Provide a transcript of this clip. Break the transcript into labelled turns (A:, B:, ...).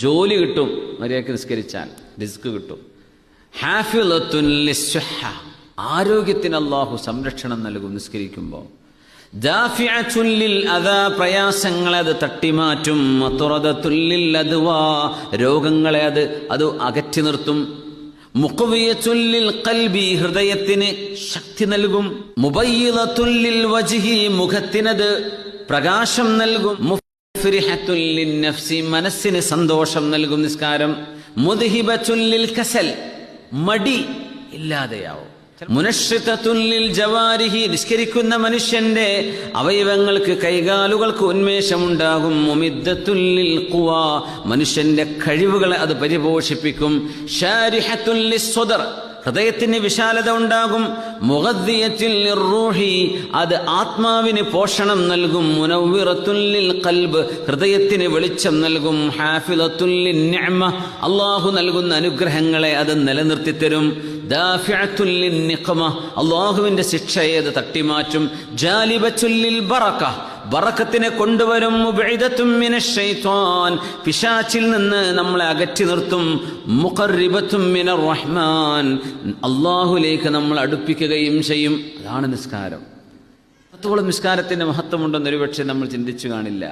A: ജോലി കിട്ടും, മര്യാദയ്ക്ക് നിസ്കരിച്ചാൽ റിസ്ക് കിട്ടും. ഹാഫിളത്തുൻ ലിസ്സുഹ, ആരോഗ്യത്തിന് അല്ലാഹു സംരക്ഷണം നൽകും നിസ്കരിക്കുമ്പോൾ. ദാഫിഅത്തുൻ ലിൽ അദാ, പ്രയാസങ്ങളെ അത് തട്ടിമാറ്റും. മതുറദത്തുൻ ലിൽ അദ്വാ, രോഗങ്ങളെ അത് അകറ്റി നിർത്തും. മുഖ്വിയത്തുൻ ലിൽ ഖൽബി, ഹൃദയത്തിന് ശക്തി നൽകും. മുബയ്യിദത്തുൻ ലിൽ വജ്ഹി, മുഖത്തിനത് പ്രകാശം നൽകും. മുഫ്രിഹത്തുൻ ലിൻ നഫ്സി, മനസ്സിന് സന്തോഷം നൽകും നിസ്കാരം. മുദ്ഹിബത്തുൻ ലിൽ കസൽ, മടി ഇല്ലാതെയാവും. മുനശ്ശിതത്തുൻ ലിൽ ജവാരിഹി, നിസ്കരിക്കുന്ന മനുഷ്യന്റെ അവയവങ്ങൾക്ക്, കൈകാലുകൾക്ക് ഉന്മേഷമുണ്ടാകും. മുമിദ്ദത്തുൻ ലിൽ ഖുവാ, മനുഷ്യന്റെ കഴിവുകളെ അത് പരിപോഷിപ്പിക്കും. ശാരിഹത്തുൻ ലിസ്സദർ, ഹൃദയത്തിന് വിശാലത ഉണ്ടാകും. മുഗദ്ദിയത്തുൻ ലിർറൂഹി, അത് ആത്മാവിന് പോഷണം നൽകും. മുനവ്വിറത്തുൻ ലിൽ ഖൽബ്, ഹൃദയത്തിന് വെളിച്ചം നൽകും. ഹാഫിളത്തുൻ ലിന്നിഅമ, അല്ലാഹു നൽകുന്ന അനുഗ്രഹങ്ങളെ അത് നിലനിർത്തിത്തരും. ദാഫിഅത്തുൻ ലിന്നിഖമ, അല്ലാഹുവിന്റെ ശിക്ഷയെ അത് തട്ടിമാറ്റും. ജാലിബത്തുൻ ലിൽ ബറക, ബറക്കത്തിനെ കൊണ്ടുവരും. മുബഇദത്തുൻ മിനശ് ശൈത്വാൻ, പിശാചിൽ നിന്ന് നമ്മളെ അകറ്റി നിർത്തും. മുഖർരിബത്തുൻ മിനർ റഹ്മാൻ, അല്ലാഹുവിലേക്ക് നമ്മൾ അടുപ്പിക്കുകയും ചെയ്യും. അതാണ് നിസ്കാരം. അത്രത്തോളം നിസ്കാരത്തിന്റെ മഹത്വമുണ്ടെന്ന് ഒരുപക്ഷെ നമ്മൾ ചിന്തിച്ചു കാണില്ല.